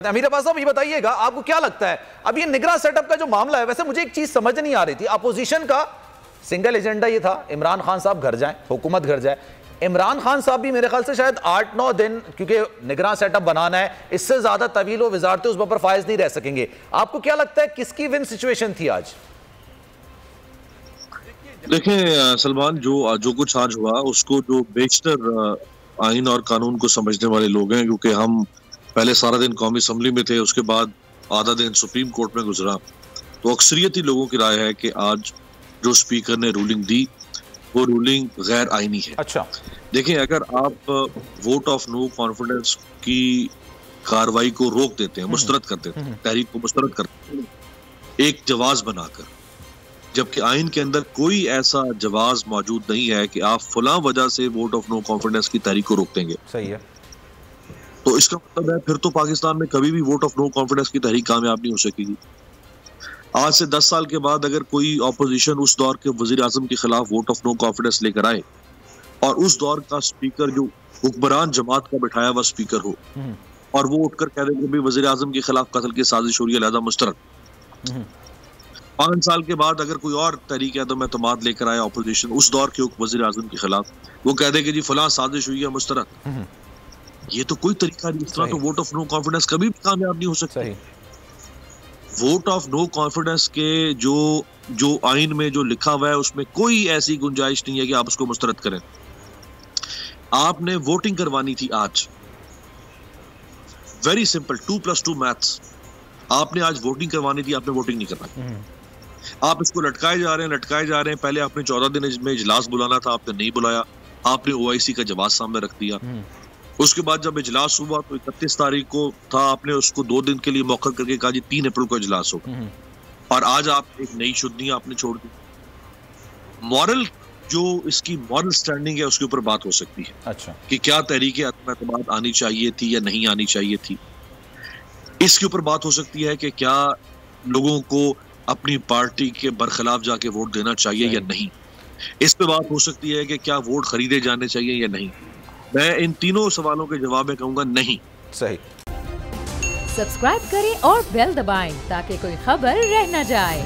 अमीर अब्बास साहब, ये बताइएगा आपको क्या लगता है अब ये निगरान सेटअप का जो मामला है, वैसे मुझे एक चीज समझ नहीं आ रही थी, अपोजिशन का सिंगल एजेंडा ये था इमरान खान साहब घर जाएं, हुकूमत घर जाए। इमरान खान साहब भी मेरे ख्याल से शायद 8-9 दिन, क्योंकि निगरान सेटअप बनाना है, इससे ज्यादा तवील व वजारतें उस पर फायज नहीं रह सकेंगे। आपको क्या लगता है किसकी विन सिचुएशन थी आज? देखें सलमान, जो कुछ आज हुआ उसको जो बेशतर आइन और कानून को समझने वाले लोग हैं, क्योंकि हम पहले सारा दिन कौमी असम्बली में थे, उसके बाद आधा दिन सुप्रीम कोर्ट में गुजरा, तो अक्सरियती लोगों की राय है कि आज जो स्पीकर ने रूलिंग दी वो रूलिंग गैर आईनी है। अच्छा, देखें, अगर आप वोट ऑफ नो कॉन्फिडेंस की कार्रवाई को रोक देते हैं, मुस्तरद कर देते हैं, तहरीक को मुस्तरद करते हैं एक जवाज बनाकर, जबकि आइन के अंदर कोई ऐसा जवाज मौजूद नहीं है कि आप फलां वजह से वोट ऑफ नो कॉन्फिडेंस की तहरीक को रोक देंगे। सही है। तो इसका मतलब है फिर तो पाकिस्तान में कभी भी वोट ऑफ नो कॉन्फिडेंस की तहरीक कामयाब नहीं हो सकेगी। आज से 10 साल के बाद अगर कोई ऑपोजिशन उस दौर के वजीर आजम के खिलाफ वोट ऑफ नो कॉन्फिडेंस लेकर आए और उस दौर का स्पीकर जो हुक्मरान जमात का बिठाया हुआ स्पीकर हो और वो उठकर कह दे कि भाई वजीर आजम के खिलाफ कत्ल की साजिश हो रही है, लिहाजा मुस्तरद। 5 साल के बाद अगर कोई और तहरीक अदम एतमाद लेकर आया ऑपोजिशन उस दौर के वजीर आजम के खिलाफ, वो कह दे कि जी फलां साजिश हुई है, मुस्तरद। ये तो कोई तरीका नहीं। इस तरह तो वोट ऑफ नो कॉन्फिडेंस कभी भी कामयाब नहीं हो सकती। वोट ऑफ नो कॉन्फिडेंस के जो आइन में जो लिखा हुआ है उसमें कोई ऐसी गुंजाइश नहीं है कि आप उसको मुस्तरद करें। आपने वोटिंग करवानी थी आज, वेरी सिंपल, 2+2 मैथ्स। आपने आज वोटिंग करवानी थी, आपने वोटिंग नहीं करवाई। आप इसको लटकाए जा रहे हैं। पहले आपने 14 दिन में इजलास बुलाना था, आपने नहीं बुलाया, आपने OIC का जवाब सामने रख दिया। उसके बाद जब इजलास हुआ तो 31 तारीख को था, आपने उसको 2 दिन के लिए मौखर करके कहा जी 3 अप्रैल को इजलास हो, और आज आप एक नई शुद्धि आपने छोड़ दी। मॉरल जो इसकी मॉरल स्टैंडिंग है उसके ऊपर बात हो सकती है। अच्छा, कि क्या तहरीक अदम एतमाद आनी चाहिए थी या नहीं आनी चाहिए थी, इसके ऊपर बात हो सकती है कि क्या लोगों को अपनी पार्टी के बरखिलाफ जाके वोट देना चाहिए या नहीं। इस पे बात हो सकती है कि क्या वोट खरीदे जाने चाहिए या नहीं। मैं इन तीनों सवालों के जवाब में कहूंगा नहीं। सही। सब्सक्राइब करें और बेल दबाएं ताकि कोई खबर रह न जाए।